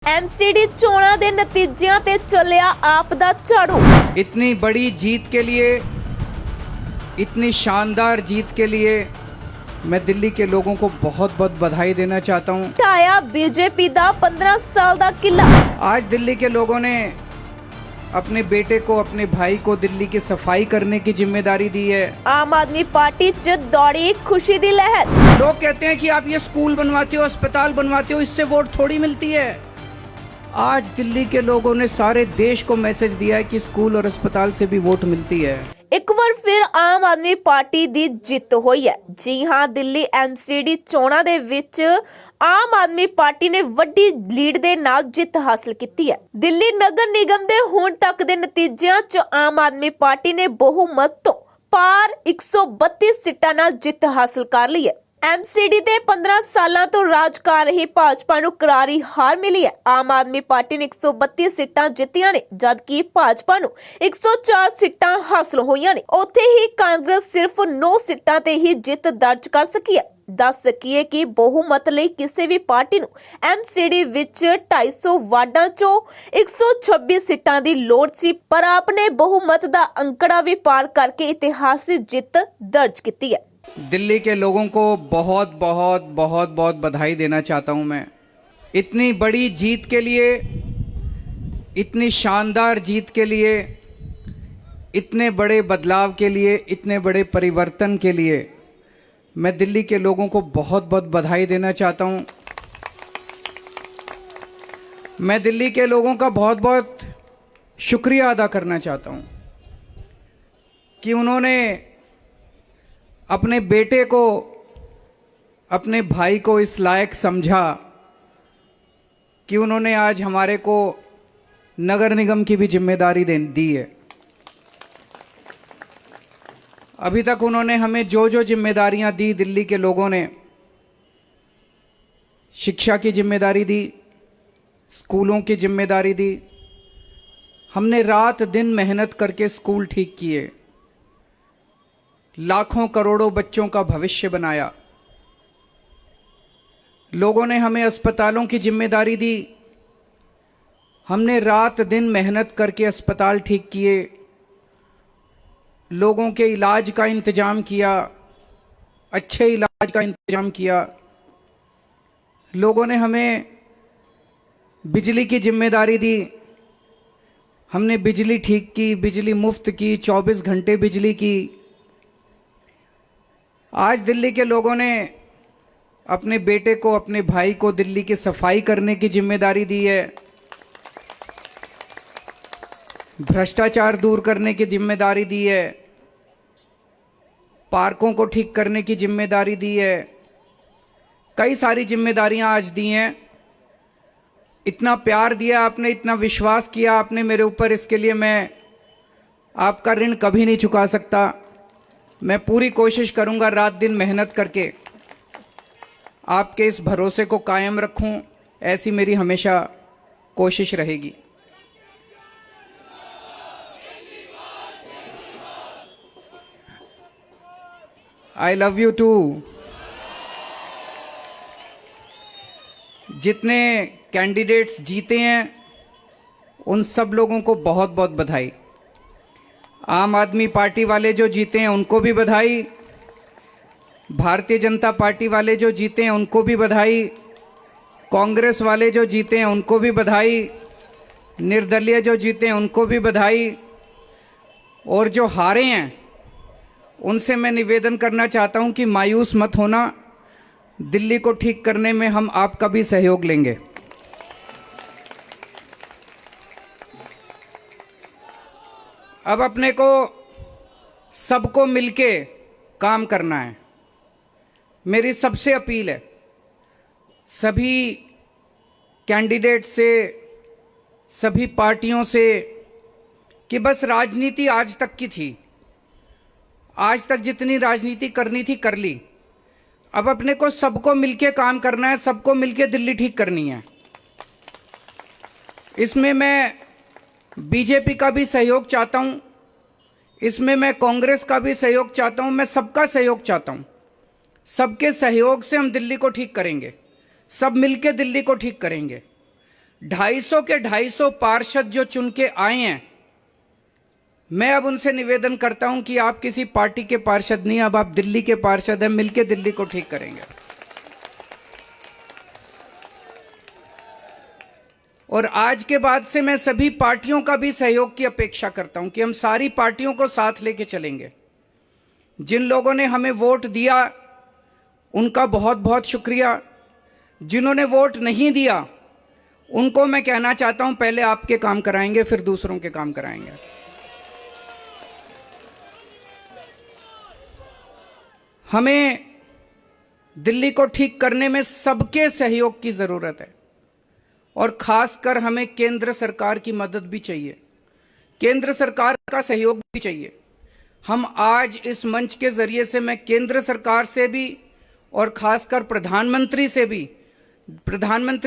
MCD चोणां दे नतीजिਆਂ ते चलिया आप दा झाड़ू। इतनी बड़ी जीत के लिए, इतनी शानदार जीत के लिए मैं दिल्ली के लोगों को बहुत बहुत बधाई देना चाहता हूं। ढाया बीजेपी दा 15 साल दा किला। आज दिल्ली के लोगों ने अपने बेटे को, अपने भाई को दिल्ली की सफाई करने की जिम्मेदारी दी है। आम आदमी पार्टी च दौड़ी खुशी दी लहर। लोग कहते हैं कि आप ये स्कूल बनवाते हो, अस्पताल बनवाते हो, इससे वोट थोड़ी मिलती है। आज दिल्ली के लोगों ने सारे देश को मैसेज दिया है कि स्कूल और अस्पताल से भी वोट मिलती है। एक बार फिर आम आदमी पार्टी दी जिੱਤ होई है। जी हां, दिल्ली एमसीडी चोणां दे विच आम आदमी पार्टी ने वड्डी लीड दे नाल जिੱਤ हासिल की है। दिल्ली नगर निगम दे हुण तक दे नतीजिਆਂ च आम आदमी पार्टी ने बहुमत तो पार 132 सीटां नाल जिੱਤ हासिल कर ली है। एमसीडी ते 15 सालां तो राज कर रही भाजपा नूं करारी हार मिली है। आम आदमी पार्टी ने 132 सीटां जित्तियां ने, जबकि भाजपा नूं 104 सीटां हासिल होईयां ने। उत्थे ही कांग्रेस सिर्फ 9 सीटां ते ही जिੱਤ दर्ज कर सकी है। दस सकीए कि बहुमत ਲਈ ਕਿਸੇ ਵੀ ਪਾਰਟੀ ਨੂੰ ਐਮਸੀਡੀ ਵਿੱਚ 250 ਵਾਰਡਾਂ ਚੋਂ 126 ਸੀਟਾਂ ਦੀ ਲੋੜ ਸੀ, ਪਰ ਆਪਨੇ ਬਹੁਮਤ ਦਾ ਅੰਕੜਾ ਵੀ ਪਾਰ ਕਰਕੇ ਇਤਿਹਾਸਿਕ ਜਿੱਤ ਦਰਜ ਕੀਤੀ ਹੈ। दिल्ली के लोगों को बहुत बहुत बहुत बहुत बधाई देना चाहता हूं मैं। इतनी बड़ी जीत के लिए, इतनी शानदार जीत के लिए, इतने बड़े बदलाव के लिए, इतने बड़े परिवर्तन के लिए मैं दिल्ली के लोगों को बहुत बहुत बधाई देना चाहता हूं। मैं दिल्ली के लोगों का बहुत बहुत शुक्रिया अदा करना चाहता हूं कि उन्होंने अपने बेटे को, अपने भाई को इस लायक समझा कि उन्होंने आज हमारे को नगर निगम की भी जिम्मेदारी दी है। अभी तक उन्होंने हमें जो जो जिम्मेदारियां दी, दिल्ली के लोगों ने शिक्षा की जिम्मेदारी दी, स्कूलों की जिम्मेदारी दी। हमने रात दिन मेहनत करके स्कूल ठीक किए, लाखों करोड़ों बच्चों का भविष्य बनाया। लोगों ने हमें अस्पतालों की जिम्मेदारी दी, हमने रात दिन मेहनत करके अस्पताल ठीक किए, लोगों के इलाज का इंतजाम किया, अच्छे इलाज का इंतजाम किया। लोगों ने हमें बिजली की जिम्मेदारी दी, हमने बिजली ठीक की, बिजली मुफ्त की, 24 घंटे बिजली की। आज दिल्ली के लोगों ने अपने बेटे को, अपने भाई को दिल्ली की सफाई करने की जिम्मेदारी दी है, भ्रष्टाचार दूर करने की जिम्मेदारी दी है, पार्कों को ठीक करने की जिम्मेदारी दी है। कई सारी जिम्मेदारियां आज दी हैं। इतना प्यार दिया आपने, इतना विश्वास किया आपने मेरे ऊपर, इसके लिए मैं आपका ऋण कभी नहीं चुका सकता। मैं पूरी कोशिश करूंगा रात दिन मेहनत करके आपके इस भरोसे को कायम रखूं, ऐसी मेरी हमेशा कोशिश रहेगी। I love you too. जितने कैंडिडेट्स जीते हैं उन सब लोगों को बहुत बहुत बधाई। आम आदमी पार्टी वाले जो जीते हैं उनको भी बधाई, भारतीय जनता पार्टी वाले जो जीते हैं उनको भी बधाई, कांग्रेस वाले जो जीते हैं उनको भी बधाई, निर्दलीय जो जीते हैं उनको भी बधाई, और जो हारे हैं उनसे मैं निवेदन करना चाहता हूं कि मायूस मत होना, दिल्ली को ठीक करने में हम आपका भी सहयोग लेंगे। अब अपने को सबको मिलके काम करना है। मेरी सबसे अपील है सभी कैंडिडेट से, सभी पार्टियों से, कि बस राजनीति आज तक की थी, आज तक जितनी राजनीति करनी थी कर ली। अब अपने को सबको मिलके काम करना है, सबको मिलके दिल्ली ठीक करनी है। इसमें मैं बीजेपी का भी सहयोग चाहता हूं, इसमें मैं कांग्रेस का भी सहयोग चाहता हूं, मैं सबका सहयोग चाहता हूं। सबके सहयोग से हम दिल्ली को ठीक करेंगे, सब मिलके दिल्ली को ठीक करेंगे। 250 के 250 पार्षद जो चुन के आए हैं, मैं अब उनसे निवेदन करता हूं कि आप किसी पार्टी के पार्षद नहीं, अब आप दिल्ली के पार्षद हैं, मिलकर दिल्ली को ठीक करेंगे। और आज के बाद से मैं सभी पार्टियों का भी सहयोग की अपेक्षा करता हूं कि हम सारी पार्टियों को साथ लेके चलेंगे। जिन लोगों ने हमें वोट दिया उनका बहुत बहुत शुक्रिया, जिन्होंने वोट नहीं दिया उनको मैं कहना चाहता हूं पहले आपके काम कराएंगे फिर दूसरों के काम कराएंगे। हमें दिल्ली को ठीक करने में सबके सहयोग की जरूरत है और खासकर हमें केंद्र सरकार की मदद भी चाहिए, केंद्र सरकार का सहयोग भी चाहिए। हम आज इस मंच के जरिए से मैं केंद्र सरकार से भी और खासकर प्रधानमंत्री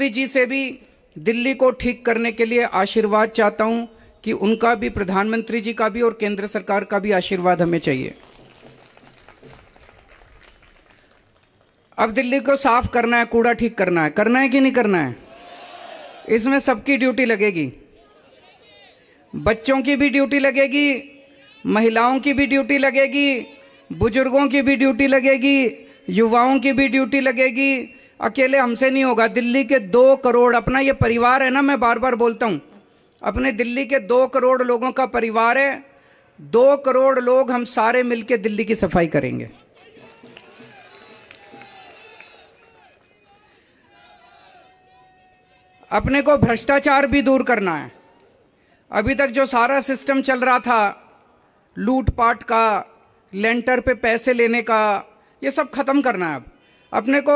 जी से भी दिल्ली को ठीक करने के लिए आशीर्वाद चाहता हूं कि उनका भी, प्रधानमंत्री जी का भी और केंद्र सरकार का भी आशीर्वाद हमें चाहिए। अब दिल्ली को साफ करना है, कूड़ा ठीक करना है कि नहीं करना है? इसमें सबकी ड्यूटी लगेगी, बच्चों की भी ड्यूटी लगेगी, महिलाओं की भी ड्यूटी लगेगी, बुजुर्गों की भी ड्यूटी लगेगी, युवाओं की भी ड्यूटी लगेगी। अकेले हमसे नहीं होगा। दिल्ली के 2 करोड़, अपना ये परिवार है ना, मैं बार बार बोलता हूं, अपने दिल्ली के 2 करोड़ लोगों का परिवार है। 2 करोड़ लोग हम सारे मिलकर दिल्ली की सफाई करेंगे। अपने को भ्रष्टाचार भी दूर करना है। अभी तक जो सारा सिस्टम चल रहा था, लूटपाट का, लेंटर पे पैसे लेने का, ये सब खत्म करना है। अब अपने को,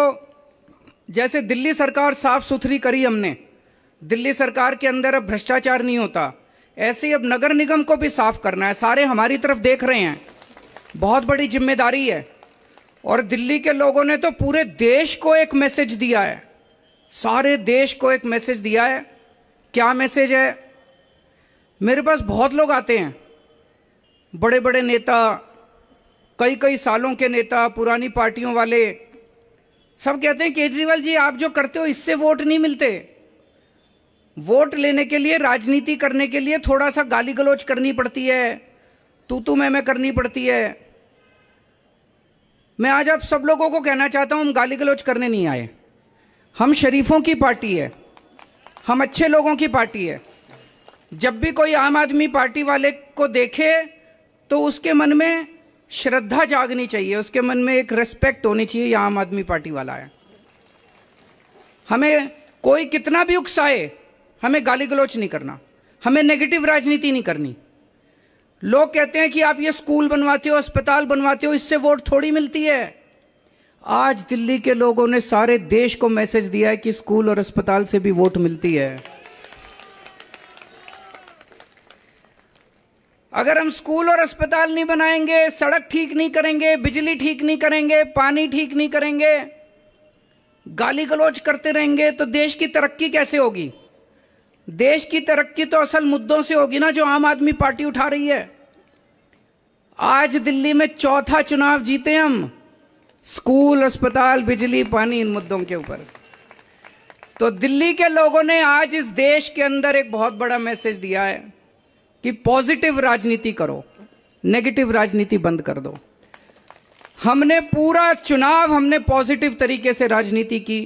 जैसे दिल्ली सरकार साफ सुथरी करी हमने, दिल्ली सरकार के अंदर अब भ्रष्टाचार नहीं होता, ऐसे ही अब नगर निगम को भी साफ करना है। सारे हमारी तरफ देख रहे हैं, बहुत बड़ी जिम्मेदारी है। और दिल्ली के लोगों ने तो पूरे देश को एक मैसेज दिया है, सारे देश को एक मैसेज दिया है। क्या मैसेज है? मेरे पास बहुत लोग आते हैं, बड़े बड़े नेता, कई कई सालों के नेता, पुरानी पार्टियों वाले, सब कहते हैं केजरीवाल जी आप जो करते हो इससे वोट नहीं मिलते। वोट लेने के लिए, राजनीति करने के लिए थोड़ा सा गाली गलौज करनी पड़ती है, तू मैं करनी पड़ती है। मैं आज आप सब लोगों को कहना चाहता हूं, हम गाली गलौज करने नहीं आए। हम शरीफों की पार्टी है, हम अच्छे लोगों की पार्टी है। जब भी कोई आम आदमी पार्टी वाले को देखे तो उसके मन में श्रद्धा जागनी चाहिए, उसके मन में एक रिस्पेक्ट होनी चाहिए, ये आम आदमी पार्टी वाला है। हमें कोई कितना भी उकसाए, हमें गाली गलौच नहीं करना, हमें नेगेटिव राजनीति नहीं करनी। लोग कहते हैं कि आप ये स्कूल बनवाते हो, अस्पताल बनवाते हो, इससे वोट थोड़ी मिलती है। आज दिल्ली के लोगों ने सारे देश को मैसेज दिया है कि स्कूल और अस्पताल से भी वोट मिलती है। अगर हम स्कूल और अस्पताल नहीं बनाएंगे, सड़क ठीक नहीं करेंगे, बिजली ठीक नहीं करेंगे, पानी ठीक नहीं करेंगे, गाली गलौज करते रहेंगे, तो देश की तरक्की कैसे होगी? देश की तरक्की तो असल मुद्दों से होगी ना, जो आम आदमी पार्टी उठा रही है। आज दिल्ली में 4था चुनाव जीते हम, स्कूल, अस्पताल, बिजली, पानी, इन मुद्दों के ऊपर। तो दिल्ली के लोगों ने आज इस देश के अंदर एक बहुत बड़ा मैसेज दिया है कि पॉजिटिव राजनीति करो, नेगेटिव राजनीति बंद कर दो। हमने पूरा चुनाव हमने पॉजिटिव तरीके से राजनीति की,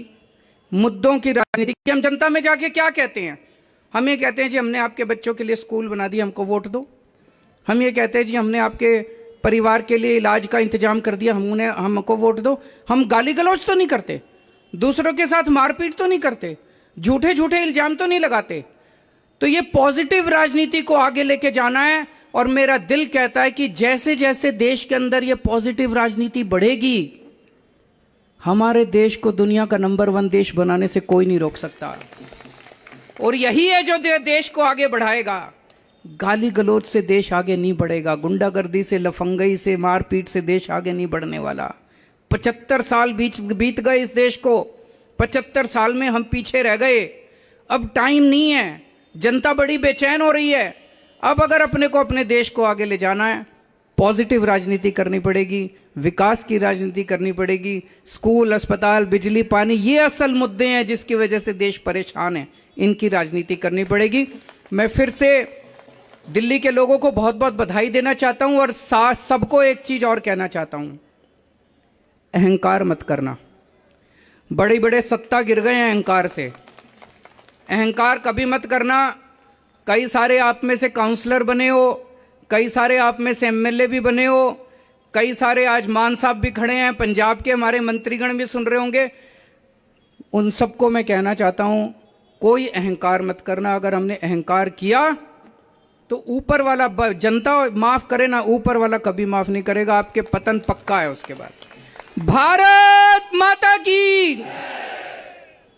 मुद्दों की राजनीति की। हम जनता में जाके क्या कहते हैं? हम ये कहते हैं जी हमने आपके बच्चों के लिए स्कूल बना दिया, हमको वोट दो। हम ये कहते हैं जी हमने आपके परिवार के लिए इलाज का इंतजाम कर दिया, हमको वोट दो। हम गाली गलौज तो नहीं करते, दूसरों के साथ मारपीट तो नहीं करते, झूठे झूठे इल्जाम तो नहीं लगाते। तो ये पॉजिटिव राजनीति को आगे लेके जाना है। और मेरा दिल कहता है कि जैसे जैसे देश के अंदर ये पॉजिटिव राजनीति बढ़ेगी, हमारे देश को दुनिया का नंबर 1 देश बनाने से कोई नहीं रोक सकता। और यही है जो देश को आगे बढ़ाएगा। गाली गलौज से देश आगे नहीं बढ़ेगा, गुंडागर्दी से, लफंगई से, मारपीट से देश आगे नहीं बढ़ने वाला। 75 साल बीत गए इस देश को, 75 साल में हम पीछे रह गए। अब टाइम नहीं है, जनता बड़ी बेचैन हो रही है। अब अगर अपने को, अपने देश को आगे ले जाना है, पॉजिटिव राजनीति करनी पड़ेगी, विकास की राजनीति करनी पड़ेगी। स्कूल, अस्पताल, बिजली, पानी, ये असल मुद्दे हैं जिसकी वजह से देश परेशान है। इनकी राजनीति करनी पड़ेगी। मैं फिर से दिल्ली के लोगों को बहुत बहुत बधाई देना चाहता हूं और सबको एक चीज और कहना चाहता हूं, अहंकार मत करना। बड़े बड़े सत्ता गिर गए हैं अहंकार से, अहंकार कभी मत करना। कई सारे आप में से काउंसलर बने हो, कई सारे आप में से एमएलए भी बने हो, कई सारे आज मान साहब भी खड़े हैं, पंजाब के हमारे मंत्रीगण भी सुन रहे होंगे। उन सबको मैं कहना चाहता हूं, कोई अहंकार मत करना। अगर हमने अहंकार किया तो ऊपर वाला, जनता माफ करे ना, ऊपर वाला कभी माफ नहीं करेगा, आपके पतन पक्का है। उसके बाद भारत माता की